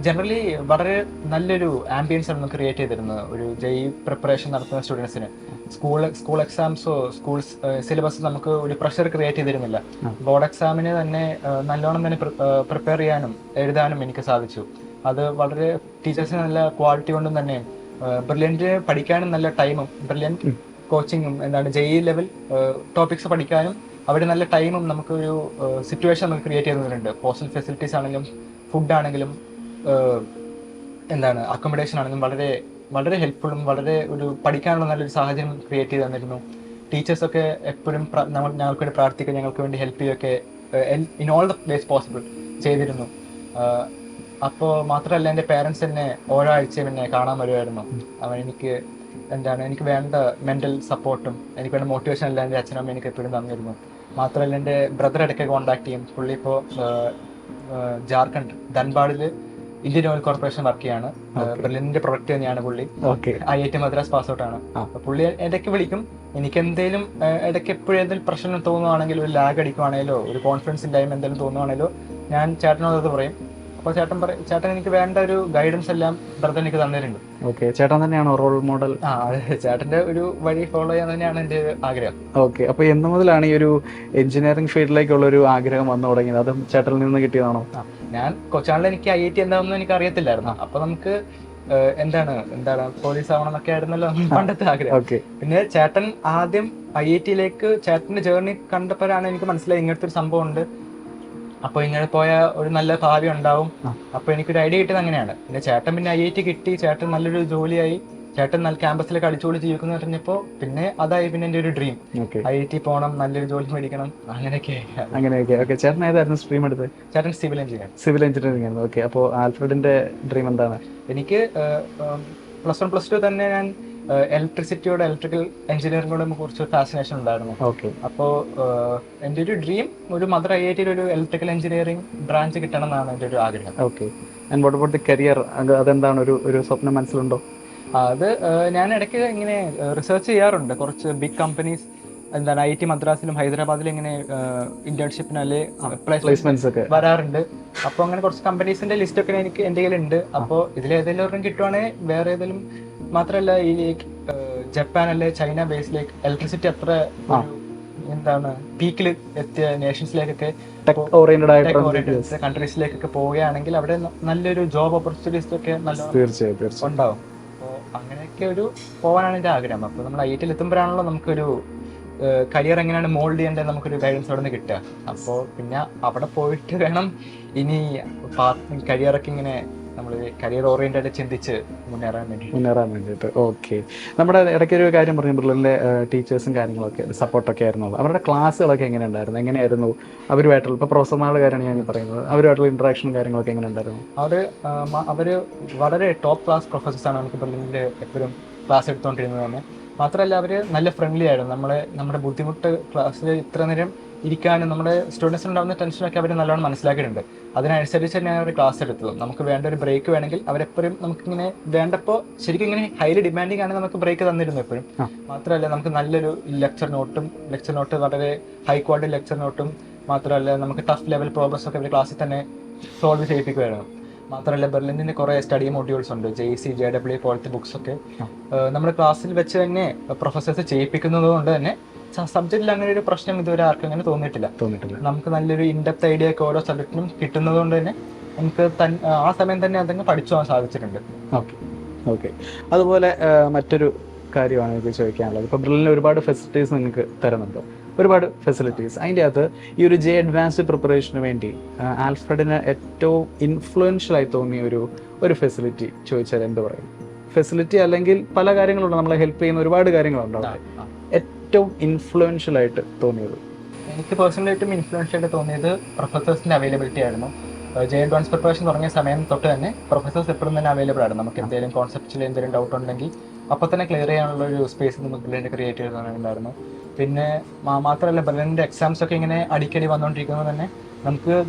ജനറലി വളരെ നല്ലൊരു ആംബിയൻസ് ആണ് ക്രിയേറ്റ് ചെയ്തിരുന്നത് ഒരു JEE പ്രിപ്പറേഷൻ നടത്തുന്ന സ്റ്റുഡൻസിന്. സ്കൂൾ എക്സാംസോ സ്കൂൾ സിലബസ് നമുക്ക് ഒരു പ്രഷർ ക്രിയേറ്റ് ചെയ്തിരുന്നില്ല. ബോർഡ് എക്സാമിന് തന്നെ നല്ലോണം തന്നെ പ്രിപ്പയർ ചെയ്യാനും എഴുതാനും എനിക്ക് സാധിച്ചു. അത് വളരെ ടീച്ചേഴ്സിന് നല്ല ക്വാളിറ്റി കൊണ്ടും തന്നെ ബ്രില്യൻറ്റ് പഠിക്കാനും നല്ല ടൈമും ബ്രില്യൻറ്റ് കോച്ചിങ്ങും JEE ലെവൽ ടോപ്പിക്സ് പഠിക്കാനും അവർ നല്ല ടൈമും നമുക്കൊരു സിറ്റുവേഷൻ നമുക്ക് ക്രിയേറ്റ് ചെയ്യുന്നുണ്ട്. ഹോസ്റ്റൽ ഫെസിലിറ്റീസ് ആണെങ്കിലും ഫുഡ് അക്കോമഡേഷൻ ആണെങ്കിലും വളരെ വളരെ ഹെൽപ്ഫുള്ളും വളരെ ഒരു പഠിക്കാനുള്ള നല്ലൊരു സാഹചര്യം ക്രിയേറ്റ് ചെയ്ത് തന്നിരുന്നു. ടീച്ചേഴ്സൊക്കെ എപ്പോഴും ഞങ്ങൾക്ക് വേണ്ടി പ്രാർത്ഥിക്കുക, ഞങ്ങൾക്ക് വേണ്ടി ഹെൽപ്പ് ചെയ്യുകയൊക്കെ in all the vase possible ചെയ്തിരുന്നു. അപ്പോൾ മാത്രമല്ല, എൻ്റെ പേരൻസ് എന്നെ ഓരോ ആഴ്ചയും എന്നെ കാണാൻ വരുമായിരുന്നു. എനിക്ക് എന്താണ് എനിക്ക് വേണ്ട മെൻ്റൽ സപ്പോർട്ടും എനിക്ക് വേണ്ട മോട്ടിവേഷൻ എല്ലാം എൻ്റെ അച്ഛനമ്മ എനിക്ക് എപ്പോഴും തന്നിരുന്നു. മാത്രമല്ല എൻ്റെ ബ്രദർ ഇടയ്ക്ക് കോൺടാക്ട് ചെയ്യും. പുള്ളി ഇപ്പോൾ ജാർഖണ്ഡ് ധൻബാദിൽ ഇന്ത്യൻ ഓയിൽ കോർപ്പറേഷൻ വർക്ക് ചെയ്യാണ്. ബെർലിനിന്റെ പ്രൊഡക്റ്റ് തന്നെയാണ് പുള്ളി. IIT മദ്രാസ് പാസ് ഔട്ട് ആണ്. പുള്ളി ഇടയ്ക്ക് വിളിക്കും. എനിക്ക് എന്തെങ്കിലും ഇടയ്ക്ക് എപ്പോഴും എന്തെങ്കിലും പ്രശ്നം തോന്നുവാണെങ്കിലോ ഒരു ലാഗ് അടിക്കുവാണെങ്കിലോ ഒരു കോൺഫിഡൻസ് ഇല്ലായ്മ എന്തെങ്കിലും തോന്നുവാണെങ്കിലോ ഞാൻ ചേട്ടനോട് അത് പറയും. അപ്പോൾ ചേട്ടൻ എനിക്ക് വേണ്ട ഒരു ഗൈഡൻസ് എല്ലാം ബ്രദർ എനിക്ക് തന്നിട്ടുണ്ട്. ഓക്കെ, ചേട്ടൻ തന്നെയാണോ റോൾ മോഡൽ? ചേട്ടന്റെ ഒരു വഴി ഫോളോ ചെയ്യാൻ തന്നെയാണ് എൻ്റെ ആഗ്രഹം. ഓക്കെ, അപ്പൊ എന്ന് മുതലാണ് ഈ ഒരു എഞ്ചിനീയറിംഗ് ഫീൽഡിലേക്കുള്ള ഒരു ആഗ്രഹം വന്നു തുടങ്ങിയത്? അതും ചേട്ടനിൽ നിന്ന് കിട്ടിയതാണോ? ഞാൻ കൊച്ചാളിൽ എനിക്ക് IIT എന്താണെന്ന് എനിക്ക് അറിയത്തില്ലായിരുന്നു. അപ്പൊ നമുക്ക് എന്താണ് പോലീസ് ആവണം എന്നൊക്കെ ആയിരുന്നല്ലോ പണ്ടത്തെ ആഗ്രഹം. പിന്നെ ചേട്ടൻ ആദ്യം IIT-യിലേക്ക് ചേട്ടന്റെ ജേർണി കണ്ടപ്പോഴാണ് എനിക്ക് മനസ്സിലായി ഇങ്ങനത്തെ ഒരു സംഭവം ഉണ്ട്, അപ്പോൾ ഇങ്ങനെ പോയാൽ ഒരു നല്ല ഭാവി ഉണ്ടാവും. അപ്പോൾ എനിക്കൊരു ഐഡിയ കിട്ടിയത് അങ്ങനെയാണ്. പിന്നെ ചേട്ടൻ പിന്നെ IIT കിട്ടി, ചേട്ടൻ നല്ലൊരു ജോലിയായി, ചേട്ടൻ നല്ല ക്യാമ്പസിലേക്ക് അടിച്ചുപൊളി ജീവിക്കുന്നു പറഞ്ഞപ്പോൾ പിന്നെ അതായി പിന്നെ എൻ്റെ ഒരു ഡ്രീം. IIT പോകണം, നല്ലൊരു ജോലി മേടിക്കണം, അങ്ങനെയൊക്കെ. ഓക്കെ, ചേട്ടൻ ഏതായിരുന്നു സ്ട്രീം എടുത്തത്? ചേട്ടൻ സിവിൽ എഞ്ചിനീയറിംഗ് ആയിരുന്നു. ഓക്കെ, അപ്പോൾ ആൽഫ്രഡിന്റെ ഡ്രീം എന്താണ്? എനിക്ക് +1 +2 തന്നെ ഞാൻ ഇലക്ട്രിക്കൽ എഞ്ചിനീയറിംഗോടെ കുറച്ച് ഫാസിനേഷൻ ഉണ്ടായിരുന്നു. അപ്പോൾ എൻ്റെ ഒരു ഡ്രീം ഒരു മദർ IIT-യിൽ ഒരു ഇലക്ട്രിക്കൽ എഞ്ചിനീയറിംഗ് ബ്രാഞ്ച് കിട്ടണം എന്നാണ് എൻ്റെ ഒരു ആഗ്രഹം. Okay, and what about the career? അതെന്താണ്, ഒരു സ്വപ്നം മനസ്സിലുണ്ടോ? അത് ഞാൻ ഇടയ്ക്ക് ഇങ്ങനെ റിസർച്ച് ചെയ്യാറുണ്ട്. കുറച്ച് ബിഗ് കമ്പനീസ് IIT മദ്രാസിലും ഹൈദരാബാദിലും ഇങ്ങനെ ഇന്റേൺഷിപ്പിന് അല്ലെ പ്ലേസ്മെന്റ്സ് ഒക്കെ വരാറുണ്ട്. അപ്പോൾ അങ്ങനെ കുറച്ച് കമ്പനീസിന്റെ ലിസ്റ്റ് ഒക്കെ എനിക്ക് എൻ്റെ കയ്യിലുണ്ട്. അപ്പോൾ ഇതിലേതെങ്കിലും ഒരെണ്ണം കിട്ടുവാണെങ്കിൽ വേറെ ഏതെങ്കിലും, മാത്രമല്ല ഈ ജപ്പാൻ അല്ലെ ചൈന ബേസിലേക്ക് ഇലക്ട്രിസിറ്റി അത്ര പീക്കിൽ എത്തിയ നേഷൻസിലേക്കൊക്കെ കൺട്രീസിലേക്കൊക്കെ പോവുകയാണെങ്കിൽ അവിടെ നല്ലൊരു ജോബ് ഓപ്പർച്യൂണിറ്റീസ് ഒക്കെ നല്ല ഉണ്ടാവും. അപ്പോൾ അങ്ങനെയൊക്കെ ഒരു പോകാനാണ് എൻ്റെ ആഗ്രഹം. അപ്പോൾ നമ്മൾ IIT-യിൽ എത്തുമ്പോഴാണല്ലോ നമുക്കൊരു കരിയർ എങ്ങനെയാണ് മോൾഡ് ചെയ്യേണ്ടത് നമുക്കൊരു ഗൈഡൻസ് അവിടെ നിന്ന് കിട്ടുക. അപ്പോൾ പിന്നെ അവിടെ പോയിട്ട് വേണം ഇനി കരിയറൊക്കെ ഇങ്ങനെ നമ്മൾ കരിയർ ഓറിയന്റഡ് ചിന്തിച്ച് മുന്നേറാൻ വേണ്ടിയിട്ട്. ഓക്കെ, നമ്മുടെ ഇടയ്ക്കൊരു കാര്യം പറഞ്ഞു, ബെർലിനിലെ ടീച്ചേഴ്സും കാര്യങ്ങളൊക്കെ സപ്പോർട്ടൊക്കെ ആയിരുന്നു. അവരുടെ ക്ലാസ്സുകളൊക്കെ എങ്ങനെ ഉണ്ടായിരുന്നു? എങ്ങനെയായിരുന്നു അവരുമായിട്ടുള്ള, ഇപ്പോൾ പ്രൊഫസർമാരുടെ കാര്യമാണ് ഞാൻ പറയുന്നത്, അവരുമായിട്ടുള്ള ഇന്ററാക്ഷനും കാര്യങ്ങളൊക്കെ എങ്ങനെ ഉണ്ടായിരുന്നു? അവര് വളരെ ടോപ്പ് ക്ലാസ് പ്രൊഫസേഴ്സാണ് നമുക്ക് ബെർലിനിൽ എപ്പോഴും ക്ലാസ് എടുത്തുകൊണ്ടിരുന്നത് തന്നെ. മാത്രമല്ല അവർ നല്ല ഫ്രണ്ട്ലി ആയിരുന്നു. നമ്മുടെ ബുദ്ധിമുട്ട് ക്ലാസ്സിൽ ഇത്ര നേരം ഇരിക്കാനും നമ്മുടെ സ്റ്റുഡൻസിനുണ്ടാകുന്ന ടെൻഷനൊക്കെ അവർ നല്ലോണം മനസ്സിലാക്കിയിട്ടുണ്ട്. അതിനനുസരിച്ച് തന്നെയാണ് അവർ ക്ലാസ് എടുത്തത്. നമുക്ക് വേണ്ട ഒരു ബ്രേക്ക് വേണമെങ്കിൽ അവരെപ്പോഴും നമുക്കിങ്ങനെ വേണ്ടപ്പോൾ ശരിക്കും ഇങ്ങനെ ഹൈലി ഡിമാൻഡിങ് ആണ് നമുക്ക് ബ്രേക്ക് തന്നിരുന്നു എപ്പോഴും. മാത്രമല്ല നമുക്ക് നല്ലൊരു ലെക്ചർ നോട്ട് വളരെ ഹൈ ക്വാളിറ്റി ലെക്ചർ നോട്ടും, മാത്രമല്ല നമുക്ക് ടഫ് ലെവൽ പ്രോബ്ലംസ് ഒക്കെ അവർ ക്ലാസ്സിൽ തന്നെ സോൾവ് ചെയ്യിപ്പിക്കുമായിരുന്നു. മാത്രമല്ല ബെർലിനിന്റെ കുറെ സ്റ്റഡി മോഡ്യൂൾസ് ഉണ്ട്, JC JW പോലത്തെ ബുക്സ് ഒക്കെ നമ്മുടെ ക്ലാസ്സിൽ വെച്ച് തന്നെ പ്രൊഫസേഴ്സ് ചെയ്യിപ്പിക്കുന്നത് കൊണ്ട് തന്നെ സബ്ജക്റ്റിൽ അങ്ങനെ ഒരു പ്രശ്നം ഇതുവരെ ആർക്കും അങ്ങനെ തോന്നിയിട്ടില്ല. നമുക്ക് നല്ലൊരു ഇൻഡെപ്ത് ഐഡിയ ഒക്കെ ഓരോ സബ്ജക്റ്റിനും കിട്ടുന്നത് കൊണ്ട് തന്നെ നമുക്ക് ആ സമയം തന്നെ അതങ്ങ് പഠിച്ചു പോകാൻ സാധിച്ചിട്ടുണ്ട്. ഓക്കെ, അതുപോലെ മറ്റൊരു കാര്യമാണ് എനിക്ക് ചോദിക്കാനുള്ളത്. ഇപ്പോൾ ബെർലിനിൽ ഒരുപാട് ഫെസിലിറ്റീസ് നിങ്ങൾക്ക് തരുന്നുണ്ടോ? ഒരുപാട് ഫെസിലിറ്റീസ്. അതിൻ്റെ അകത്ത് ഈ ഒരു അഡ്വാൻസ്ഡ് പ്രിപ്പറേഷന് വേണ്ടി ആൽഫ്രഡിന് ഏറ്റവും ഇൻഫ്ലുവൻഷ്യൽ ആയി തോന്നിയ ഒരു ഫെസിലിറ്റി ചോദിച്ചാൽ എന്ത് പറയും? ഫെസിലിറ്റി അല്ലെങ്കിൽ പല കാര്യങ്ങളുണ്ട്, നമ്മളെ ഹെൽപ്പ് ചെയ്യുന്ന ഒരുപാട് കാര്യങ്ങളുണ്ട്. ഏറ്റവും ഇൻഫ്ലുവൻഷ്യൽ ആയിട്ട് തോന്നിയത്? എനിക്ക് പേഴ്സണലായിട്ടും ഇൻഫ്ലുവൻഷ്യൽ ആയിട്ട് തോന്നിയത് പ്രൊഫസേഴ്സിന്റെ അവൈലബിലിറ്റി ആയിരുന്നു. അഡ്വാൻസ് പ്രിപ്പറേഷൻ തുടങ്ങിയ സമയം തൊട്ട് തന്നെ പ്രൊഫസേഴ്സ് എപ്പോഴും തന്നെ അവൈലബിൾ ആണ്. നമുക്ക് എന്തെങ്കിലും കോൺസെപ്റ്റിൽ എന്തെങ്കിലും ഡൗട്ട് ഉണ്ടെങ്കിൽ അപ്പോൾ തന്നെ ക്ലിയർ ചെയ്യാനുള്ള ഒരു സ്പേസ് നമുക്ക് ബെർലിനിൽ ക്രിയേറ്റ് ചെയ്തിട്ടുണ്ടായിരുന്നു. പിന്നെ മാത്രമല്ല ബെർലിനിന്റെ എക്സാംസ് ഒക്കെ ഇങ്ങനെ അടിക്കടി വന്നുകൊണ്ടിരിക്കുന്നത് തന്നെ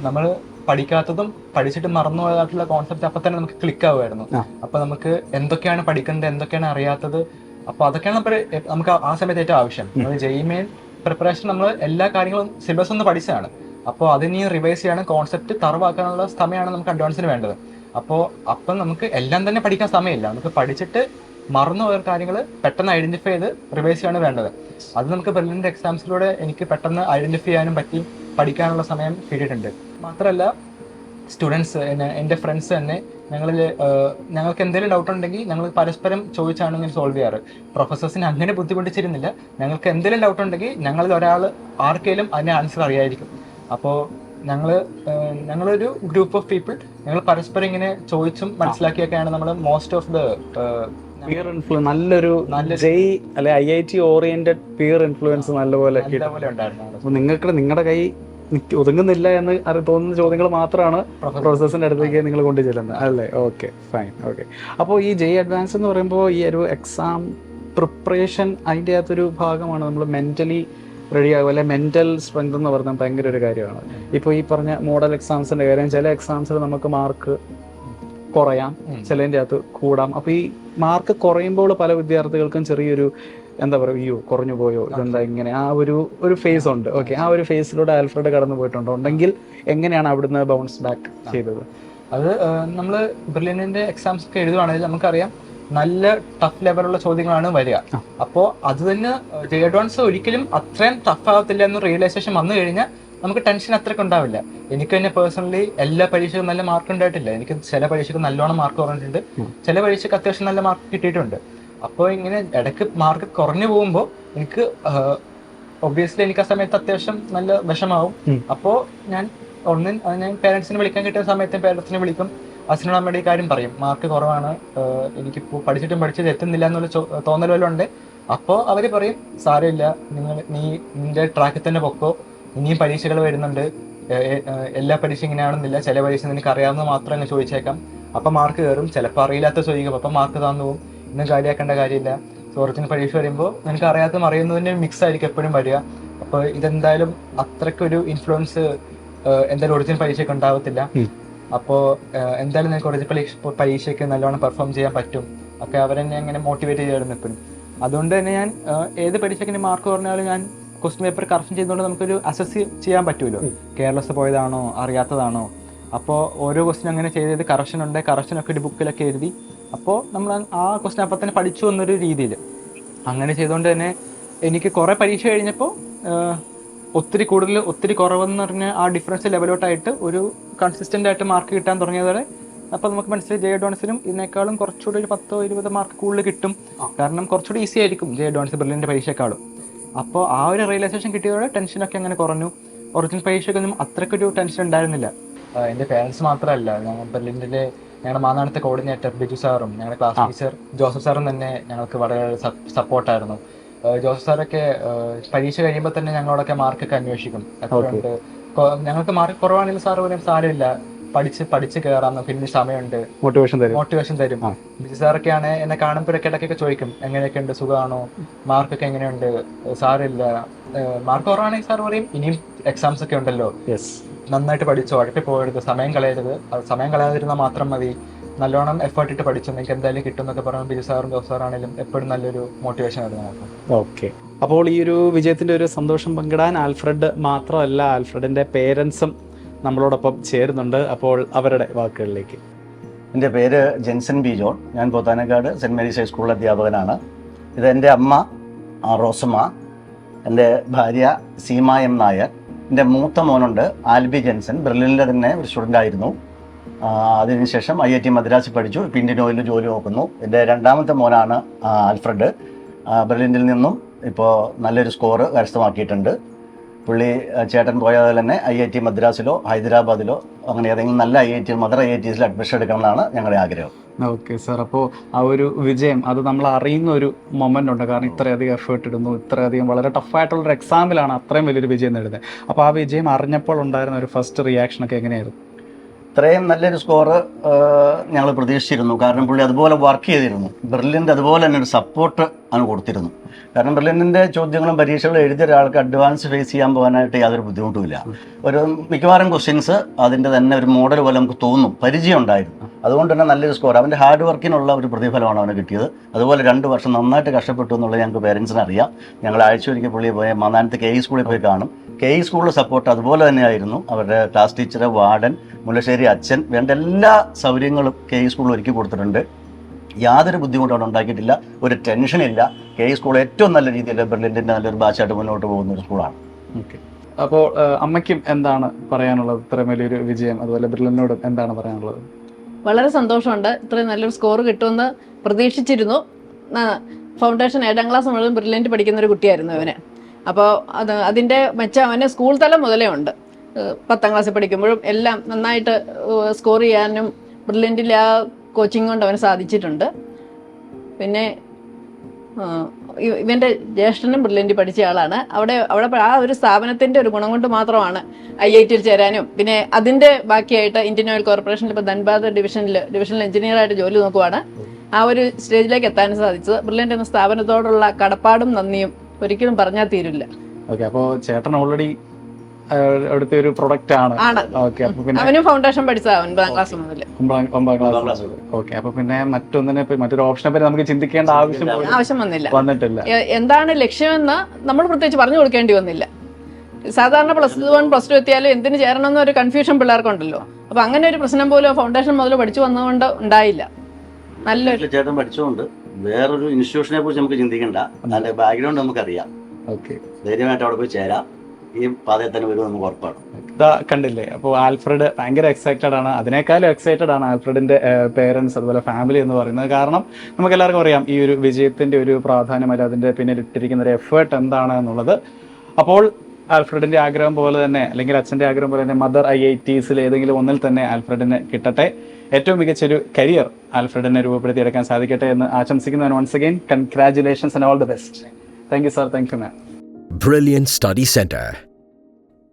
നമ്മൾ പഠിക്കാത്തതും പഠിച്ചിട്ട് മറന്നു പോയതായിട്ടുള്ള കോൺസെപ്റ്റ് അപ്പം തന്നെ നമുക്ക് ക്ലിക്ക് ആവുമായിരുന്നു. അപ്പോൾ നമുക്ക് എന്തൊക്കെയാണ് പഠിക്കേണ്ടത്, എന്തൊക്കെയാണ് അറിയാത്തത്, അപ്പോൾ അതൊക്കെയാണ് നമുക്ക് ആ സമയത്ത് ഏറ്റവും ആവശ്യം. നമ്മൾ JEE പ്രിപ്പറേഷൻ നമ്മൾ എല്ലാ കാര്യങ്ങളും സിലബസ് ഒന്ന് പഠിച്ചതാണ്. അപ്പോൾ അതിനി റിവൈസ് ചെയ്യാണ്, കോൺസെപ്റ്റ് തറവാക്കാനുള്ള സമയമാണ് നമുക്ക് അഡ്വാൻസിന് വേണ്ടത്. അപ്പം നമുക്ക് എല്ലാം തന്നെ പഠിക്കാൻ സമയമില്ല. നമുക്ക് പഠിച്ചിട്ട് മറന്നു പോയ കാര്യങ്ങൾ പെട്ടെന്ന് ഐഡന്റിഫൈ ചെയ്ത് റിവൈസ് ചെയ്യാണ് വേണ്ടത്. അത് നമുക്ക് ബെർലിനിന്റെ എക്സാംസിലൂടെ എനിക്ക് പെട്ടെന്ന് ഐഡന്റിഫൈ ചെയ്യാനും പറ്റി പഠിക്കാനുള്ള സമയം കിട്ടിയിട്ടുണ്ട്. മാത്രമല്ല സ്റ്റുഡൻസ് എൻ്റെ ഫ്രണ്ട്സ് തന്നെ ഞങ്ങൾക്ക് എന്തെങ്കിലും ഡൗട്ട് ഉണ്ടെങ്കിൽ ഞങ്ങൾ പരസ്പരം ചോദിച്ചാണ് ഇങ്ങനെ സോൾവ് ചെയ്യാറ്. പ്രൊഫസേഴ്സിന് അങ്ങനെ ബുദ്ധിമുട്ടിച്ചിരുന്നില്ല. ഞങ്ങൾക്ക് എന്തെങ്കിലും ഡൗട്ട് ഉണ്ടെങ്കിൽ ഞങ്ങളിൽ ഒരാൾ ആർക്കെങ്കിലും അതിന് ആൻസർ അറിയായിരിക്കും. അപ്പോൾ ഞങ്ങളൊരു ഗ്രൂപ്പ് ഓഫ് പീപ്പിൾ ഞങ്ങൾ പരസ്പരം ഇങ്ങനെ ചോദിച്ചും മനസ്സിലാക്കിയൊക്കെയാണ് നമ്മൾ most of the peer influence നല്ലൊരു IIT ഓറിയന്റഡ് പിയർ ഇൻഫ്ലുവൻസ് നല്ലപോലെ ഉണ്ടായിരുന്നു. അപ്പോൾ നിങ്ങളുടെ കൈ ഒതുങ്ങുന്നില്ല എന്ന് തോന്നുന്ന ചോദ്യങ്ങൾ മാത്രമാണ് പ്രൊഫസേഴ്സിന്റെ അടുത്തേക്ക് നിങ്ങൾ കൊണ്ടു ചെല്ലുന്നത് അല്ലേ? Okay, fine. ഓക്കെ, അപ്പോൾ ഈ അഡ്വാൻസ് എന്ന് പറയുമ്പോൾ ഈ ഒരു എക്സാം പ്രിപ്പറേഷൻ അതിൻ്റെ അകത്തൊരു ഭാഗമാണ്. നമ്മൾ മെൻ്റലി റെഡി ആകും, അല്ലെ മെൻ്റൽ സ്ട്രെങ്ത് എന്ന് പറഞ്ഞാൽ ഭയങ്കര ഒരു കാര്യമാണ്. ഇപ്പോൾ ഈ പറഞ്ഞ മോഡൽ എക്സാംസിൻ്റെ കാര്യം, ചില എക്സാംസിൽ നമുക്ക് മാർക്ക് കുറയാം, ചിലതിൻ്റെ അകത്ത് കൂടാം. അപ്പോൾ ഈ മാർക്ക് കുറയുമ്പോൾ പല വിദ്യാർത്ഥികൾക്കും ചെറിയൊരു എന്താ പറയുക, അയ്യോ കുറഞ്ഞു പോയോ, ഇതെന്താ ഇങ്ങനെ, ആ ഒരു ഫേസ് ഉണ്ട്. ഓക്കെ, ആ ഒരു ഫേസിലൂടെ ആൽഫ്രഡ് കടന്നു പോയിട്ടുണ്ടോ? ഉണ്ടെങ്കിൽ എങ്ങനെയാണ് അവിടുന്ന് ബൗൺസ് ബാക്ക് ചെയ്തത്? അത് നമ്മൾ ബ്രില്യൻറ്റിന്റെ എക്സാംസ് ഒക്കെ എഴുതുവാണെങ്കിൽ നമുക്കറിയാം നല്ല ടഫ് ലെവലുള്ള ചോദ്യങ്ങളാണ് വരിക. അപ്പോൾ അത് തന്നെ ജെ അഡ്വാൻസ് ഒരിക്കലും അത്രയും ടഫ് ആകത്തില്ല എന്ന് റിയലൈസേഷൻ വന്നു കഴിഞ്ഞാൽ നമുക്ക് ടെൻഷൻ അത്രയ്ക്ക് ഉണ്ടാവില്ല. എനിക്ക് തന്നെ പേഴ്സണലി എല്ലാ പരീക്ഷയ്ക്കും നല്ല മാർക്ക് ഉണ്ടായിട്ടില്ല. എനിക്ക് ചില പരീക്ഷയ്ക്ക് നല്ലോണം മാർക്ക് കുറഞ്ഞിട്ടുണ്ട്, ചില പരീക്ഷയ്ക്ക് അത്യാവശ്യം നല്ല മാർക്ക് കിട്ടിയിട്ടുണ്ട്. അപ്പോൾ ഇങ്ങനെ ഇടയ്ക്ക് മാർക്ക് കുറഞ്ഞു പോകുമ്പോൾ എനിക്ക് ഒബ്വിയസ്ലി എനിക്ക് ആ സമയത്ത് അത്യാവശ്യം നല്ല വിഷമാവും. അപ്പോൾ ഞാൻ പേരൻസിനെ വിളിക്കാൻ കിട്ടുന്ന സമയത്ത് പേരൻസിനെ വിളിക്കും, അച്ഛനോട് അമ്മയുടെ ഈ കാര്യം പറയും, മാർക്ക് കുറവാണ്, എനിക്കിപ്പോൾ പഠിച്ചത് എത്തുന്നില്ല എന്നുള്ള തോന്നൽ വല്ലതും ഉണ്ട്. അപ്പോൾ അവർ പറയും സാരമില്ല, നിന്റെ ട്രാക്കിൽ തന്നെ പൊക്കോ, ഇനിയും പരീക്ഷകൾ വരുന്നുണ്ട്, എല്ലാ പരീക്ഷ ഇങ്ങനെയാണെന്നില്ല, ചില പരീക്ഷ നിനക്ക് അറിയാവുന്ന മാത്രം അങ്ങ് ചോദിച്ചേക്കാം, അപ്പം മാർക്ക് കയറും, ചിലപ്പോൾ അറിയില്ലാത്ത ചോദിക്കും, അപ്പം മാർക്ക് താന്നു പോകും, ഇന്നും കാര്യമാക്കേണ്ട കാര്യമില്ല. സുഹൃത്തിന് പരീക്ഷ വരുമ്പോൾ നിനക്ക് അറിയാത്തതും അറിയുന്നതിൻ്റെ മിക്സ് ആയിരിക്കും എപ്പോഴും വരിക. അപ്പോൾ ഇതെന്തായാലും അത്രയ്ക്കൊരു ഇൻഫ്ലുവൻസ് എന്തായാലും ഒറിജിനൽ പരീക്ഷയ്ക്ക് ഉണ്ടാവത്തില്ല. അപ്പോൾ എന്തായാലും നിനക്ക് ഒറിജിനൽ പരീക്ഷയ്ക്ക് നല്ലോണം പെർഫോം ചെയ്യാൻ പറ്റും ഒക്കെ അവരെന്നെ അങ്ങനെ മോട്ടിവേറ്റ് ചെയ്യാറുണ്ട് എപ്പോഴും. അതുകൊണ്ട് തന്നെ ഞാൻ ഏത് പരീക്ഷയ്ക്ക് മാർക്ക് കുറഞ്ഞാലും ഞാൻ ക്വസ്റ്റ്യൻ പേപ്പർ കറക്ഷൻ ചെയ്തുകൊണ്ട് നമുക്കൊരു അസസ് ചെയ്യാൻ പറ്റുമല്ലോ, കെയർലെസ് പോയതാണോ അറിയാത്തതാണോ. അപ്പോൾ ഓരോ ക്വസ്റ്റ്യൻ അങ്ങനെ ചെയ്ത് കറക്ഷൻ ഉണ്ട്, കറക്ഷനൊക്കെ ഒരു ബുക്കിലൊക്കെ എഴുതി, അപ്പോൾ നമ്മൾ ആ ക്വസ്റ്റ്യൻ അപ്പം തന്നെ പഠിച്ചു എന്നൊരു രീതിയിൽ അങ്ങനെ ചെയ്തുകൊണ്ട് തന്നെ എനിക്ക് കുറേ പരീക്ഷ കഴിഞ്ഞപ്പോൾ ഒത്തിരി കൂടുതൽ ഒത്തിരി കുറവെന്ന് പറഞ്ഞാൽ ആ ഡിഫറൻസ് ലെവലോട്ടായിട്ട് ഒരു കൺസിസ്റ്റൻ്റ് ആയിട്ട് മാർക്ക് കിട്ടാൻ തുടങ്ങിയതോടെ അപ്പോൾ നമുക്ക് മനസ്സിലായി ജെ അഡ്വാൻസിനും ഇതിനേക്കാളും കുറച്ചുകൂടി ഒരു 10-20 മാർക്ക് കൂടുതൽ കിട്ടും. കാരണം കുറച്ചുകൂടി ഈസി ആയിരിക്കും ജെ അഡ്വാൻസ് ബ്രില്യൻറ്റ് പരീക്ഷയെക്കാളും. അപ്പോൾ ആ ഒരു റിയലൈസേഷൻ കിട്ടിയതോടെ ടെൻഷനൊക്കെ അങ്ങനെ കുറഞ്ഞു. ഒറിജിനൽ പരീക്ഷയ്ക്കൊന്നും അത്രയ്ക്കൊരു ടെൻഷൻ ഉണ്ടായിരുന്നില്ല. എൻ്റെ പേരൻസ് മാത്രമല്ല, ഞങ്ങൾ ബ്രില്യൻറ്റിലെ ഞങ്ങളുടെ മാനാടത്തെ കോർഡിനേറ്റർ ബിജു സാറും ഞങ്ങളുടെ ക്ലാസ് ടീച്ചർ ജോസഫ് സാറും തന്നെ ഞങ്ങൾക്ക് വളരെ സപ്പോർട്ടായിരുന്നു. ജോസഫ് സാറൊക്കെ പരീക്ഷ കഴിയുമ്പോൾ തന്നെ ഞങ്ങളോടൊക്കെ മാർക്കൊക്കെ അന്വേഷിക്കും, എത്രയുണ്ട്, ഞങ്ങൾക്ക് മാർക്ക് കുറവാണെങ്കിൽ സാറ് പറയും സാരമില്ല, പഠിച്ച് കയറാം, പിന്നെ സമയമുണ്ട്, മോട്ടിവേഷൻ തരും. ബിജു സാറൊക്കെയാണ് എന്നെ കാണുമ്പോഴൊക്കെ ഇടയ്ക്കൊക്കെ ചോദിക്കും എങ്ങനെയൊക്കെ ഉണ്ട്, സുഖമാണോ, മാർക്കൊക്കെ എങ്ങനെയുണ്ട്, സാറില്ല, മാർക്ക് കുറവാണെങ്കിൽ സാർ പറയും ഇനിയും എക്സാംസ് ഒക്കെ ഉണ്ടല്ലോ, നന്നായിട്ട് പഠിച്ചോ, ഉഴപ്പി പോകരുത്, സമയം കളയാതിരുന്നാൽ മാത്രം മതി, നല്ലോണം എഫേർട്ട് ഇട്ട് പഠിച്ചു, നിങ്ങൾക്ക് എന്തായാലും കിട്ടും എന്നൊക്കെ പറയുമ്പോൾ ബിജു സാറും ജോസ് സാറാണെങ്കിലും എപ്പോഴും നല്ലൊരു മോട്ടിവേഷൻ ആയിരുന്നു. ഓക്കെ, അപ്പോൾ ഈ ഒരു വിജയത്തിൻ്റെ ഒരു സന്തോഷം പങ്കിടാൻ ആൽഫ്രഡ് മാത്രമല്ല, ആൽഫ്രഡിൻ്റെ പേരൻസും നമ്മളോടൊപ്പം ചേരുന്നുണ്ട്. അപ്പോൾ അവരുടെ വാക്കുകളിലേക്ക്. എൻ്റെ പേര് ജെൻസൺ പി ജോൺ, ഞാൻ പോത്താനക്കാട് സെൻറ്റ് മേരീസ് ഹൈസ്കൂളിലെ അധ്യാപകനാണ്. ഇത് എൻ്റെ അമ്മ റോസമ്മ, എൻ്റെ ഭാര്യ സീമ എം നായർ, എൻ്റെ മൂത്ത മോനുണ്ട് ആൽബി ജെൻസൺ, ബെർലിനിലെ തന്നെ ഒരു സ്റ്റുഡൻ്റ് ആയിരുന്നു. അതിനുശേഷം IIT മദ്രാസിൽ പഠിച്ചു, ഇന്ത്യൻ ഓയിലിൽ ജോലി നോക്കുന്നു. എൻ്റെ രണ്ടാമത്തെ മോനാണ് ആൽഫ്രഡ്, ബെർലിനിൽ നിന്നും ഇപ്പോൾ നല്ലൊരു സ്കോറ് കരസ്ഥമാക്കിയിട്ടുണ്ട്. പുള്ളി ചേട്ടൻ പോയതുപോലെ തന്നെ IIT മദ്രാസിലോ ഹൈദരാബാദിലോ അങ്ങനെ ഏതെങ്കിലും നല്ല മദർ IITസിൽ അഡ്മിഷൻ എടുക്കണമെന്നാണ് ഞങ്ങളുടെ ആഗ്രഹം. ഓക്കെ സാർ, അപ്പോൾ ആ ഒരു വിജയം അത് നമ്മൾ അറിയുന്ന ഒരു മൊമെൻ്റ് ഉണ്ട്. കാരണം ഇത്രയധികം എഫേർട്ട് ഇടുന്നു, ഇത്രയധികം വളരെ ടഫായിട്ടുള്ളൊരു എക്സാമിലാണ് അത്രയും വലിയൊരു വിജയം നേടുന്നത്. അപ്പോൾ ആ വിജയം അറിഞ്ഞപ്പോൾ ഉണ്ടായിരുന്ന ഒരു ഫസ്റ്റ് റിയാക്ഷനൊക്കെ എങ്ങനെയായിരുന്നു? ഇത്രയും നല്ലൊരു സ്കോറ് ഞങ്ങൾ പ്രതീക്ഷിച്ചിരുന്നു. കാരണം പുള്ളി അതുപോലെ വർക്ക് ചെയ്തിരുന്നു. ബെർലിൻ്റെ അതുപോലെ തന്നെ ഒരു സപ്പോർട്ട് ആണ് കൊടുത്തിരുന്നു. കാരണം ബെർലിൻ്റെ ചോദ്യങ്ങളും പരീക്ഷകളും എഴുതിയ ഒരാൾക്ക് അഡ്വാൻസ് ഫേസ് ചെയ്യാൻ പോകാനായിട്ട് യാതൊരു ബുദ്ധിമുട്ടുമില്ല. ഒരു മിക്കവാറും ക്വസ്റ്റ്യൻസ് അതിൻ്റെ തന്നെ ഒരു മോഡൽ പോലെ നമുക്ക് തോന്നും, പരിചയം ഉണ്ടായിരുന്നു. അതുകൊണ്ട് തന്നെ നല്ലൊരു സ്കോർ, അവൻ്റെ ഹാർഡ് വർക്കിനുള്ള ഒരു പ്രതിഫലമാണ് അവന് കിട്ടിയത്. അതുപോലെ 2 വർഷം നന്നായിട്ട് കഷ്ടപ്പെട്ടു എന്നുള്ളത് ഞങ്ങൾക്ക് പേരൻസിന് അറിയാം. ഞങ്ങൾ ആഴ്ചയൊരിക്കൽ പുള്ളി പോയി മാന്നാനത്ത് KE സ്കൂളിൽ പോയി കാണും. KE സ്കൂളിലെ സപ്പോർട്ട് അതുപോലെ തന്നെയായിരുന്നു. അവരുടെ ക്ലാസ് ടീച്ചർ, വാർഡൻ, മുല്ലശ്ശേരി അച്ഛൻ, വേണ്ട എല്ലാ സൗകര്യങ്ങളും KE സ്കൂളിൽ ഒരുക്കി കൊടുത്തിട്ടുണ്ട്. യാതൊരു ബുദ്ധിമുട്ടും അവിടെ ഉണ്ടാക്കിയിട്ടില്ല, ഒരു ടെൻഷനില്ല. KE സ്കൂൾ ഏറ്റവും നല്ല രീതിയിൽ ബെർലിൻ്റെ നല്ലൊരു ബാച്ചായിട്ട് മുന്നോട്ട് പോകുന്ന ഒരു സ്കൂളാണ്. ഓക്കെ, അപ്പോൾ അമ്മയ്ക്കും എന്താണ് പറയാനുള്ളത്? ഇത്രയും വലിയൊരു വിജയം, അതുപോലെ ബെർലിനോടും എന്താണ് പറയാനുള്ളത്? വളരെ സന്തോഷമുണ്ട്. ഇത്രയും നല്ലൊരു സ്കോർ കിട്ടുമെന്ന് പ്രതീക്ഷിച്ചിരുന്നു. ഫൗണ്ടേഷൻ 7ാം ക്ലാസ് മുതൽ ബ്രില്യൻറ്റ് പഠിക്കുന്ന ഒരു കുട്ടിയായിരുന്നു അവന്. അപ്പോൾ അതിൻ്റെ മെച്ചം അവന് സ്കൂൾ തലം മുതലേ ഉണ്ട്. 10ാം ക്ലാസ്സിൽ പഠിക്കുമ്പോഴും എല്ലാം നന്നായിട്ട് സ്കോർ ചെയ്യാനും ബ്രില്യൻറ്റിലെ ആ കോച്ചിങ് കൊണ്ട് അവന് സാധിച്ചിട്ടുണ്ട്. പിന്നെ ഇവൻ്റെ ജ്യേഷ്ഠനും ബ്രില്യൻറ്റ് പഠിച്ച ആളാണ്. അവിടെ ആ ഒരു സ്ഥാപനത്തിൻ്റെ ഒരു ഗുണം കൊണ്ട് മാത്രമാണ് IITയിൽ ചേരാനും പിന്നെ അതിൻ്റെ ബാക്കിയായിട്ട് ഇന്ത്യൻ ഓയിൽ കോർപ്പറേഷനിൽ ഇപ്പോൾ ധൻബാദ് ഡിവിഷനിൽ എഞ്ചിനീയറായിട്ട് ജോലി നോക്കുവാണ്. ആ ഒരു സ്റ്റേജിലേക്ക് എത്താനും സാധിച്ചത് ബ്രില്യൻ്റ് എന്ന സ്ഥാപനത്തോടുള്ള കടപ്പാടും നന്ദിയും ഒരിക്കലും പറഞ്ഞാൽ തീരില്ല. ഓക്കെ, അപ്പോൾ ചേട്ടൻ ഓൾറെഡി അവിടുത്തെ ഒരു പ്രൊഡക്റ്റ് ആണ്. ഓക്കെ, അപ്പൊ പിന്നെ അവനും ഫൗണ്ടേഷൻ പഠിച്ചതാണ് 9ാം ക്ലാസ് മുതൽ. 9ാം ക്ലാസ്. ഓക്കെ, അപ്പൊ പിന്നെ മറ്റൊരു ഓപ്ഷനെ പറ്റി നമുക്ക് ചിന്തിക്കേണ്ട ആവശ്യം വന്നിട്ടില്ല. എന്താണ് ലക്ഷ്യമെന്ന് നമ്മൾ പ്രത്യേകിച്ച് പറഞ്ഞു കൊടുക്കേണ്ടി വന്നില്ല. സാധാരണ +1 +2 എത്തിയാലും എന്തിനു ചേരണം എന്നൊരു കൺഫ്യൂഷൻ പിള്ളേർക്കുണ്ടല്ലോ. അപ്പൊ അങ്ങനെ ഒരു പ്രശ്നം പോലും ഫൗണ്ടേഷൻ മുതൽ പഠിച്ചു വന്നതുകൊണ്ട് ഉണ്ടായില്ല. നല്ലൊരു ചേട്ടൻ പഠിച്ചുകൊണ്ട് വേറൊരു ഇൻസ്റ്റിറ്റ്യൂഷനെ കുറിച്ച് നമുക്ക് ചിന്തിക്കണ്ട, അതിന്റെ ബാക്ക്ഗ്രൗണ്ട് നമുക്കറിയാം. ഓക്കെ, ധൈര്യമായിട്ട് അവിടെ പോയി ചേരാം. ഈ പാതയിൽ തന്നെ വരും നമുക്ക് ഉറപ്പാണ്. ഇതാ കണ്ടില്ലേ, അപ്പോൾ ആൽഫ്രഡ് ഭയങ്കര എക്സൈറ്റഡ് ആണ്. അതിനേക്കാളും എക്സൈറ്റഡ് ആണ് ആൽഫ്രഡിന്റെ പേരൻസ്, അതുപോലെ ഫാമിലി എന്ന് പറയുന്നത്. കാരണം നമുക്ക് എല്ലാവർക്കും അറിയാം ഈ ഒരു വിജയത്തിന്റെ ഒരു പ്രാധാന്യം, അല്ല അതിന്റെ പിന്നിലിട്ടിരിക്കുന്ന ഒരു എഫേർട്ട് എന്താണ് എന്നുള്ളത്. അപ്പോൾ ആൽഫ്രഡിന്റെ ആഗ്രഹം പോലെ തന്നെ, അല്ലെങ്കിൽ അച്ഛന്റെ ആഗ്രഹം പോലെ തന്നെ മദർ IITസിൽ ഏതെങ്കിലും ഒന്നിൽ തന്നെ ആൽഫ്രഡിന് കിട്ടട്ടെ. ഏറ്റവും മികച്ചൊരു കരിയർ ആൽഫ്രഡിനെ രൂപപ്പെടുത്തിയെടുക്കാൻ സാധിക്കട്ടെ എന്ന് ആശംസിക്കുന്നതിന് once again congratulations and all the best. Thank you sir. Thank you ma'am. Brilliant Study Center,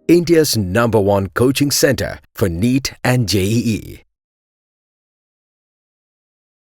India's #1 coaching center for NEET and JEE.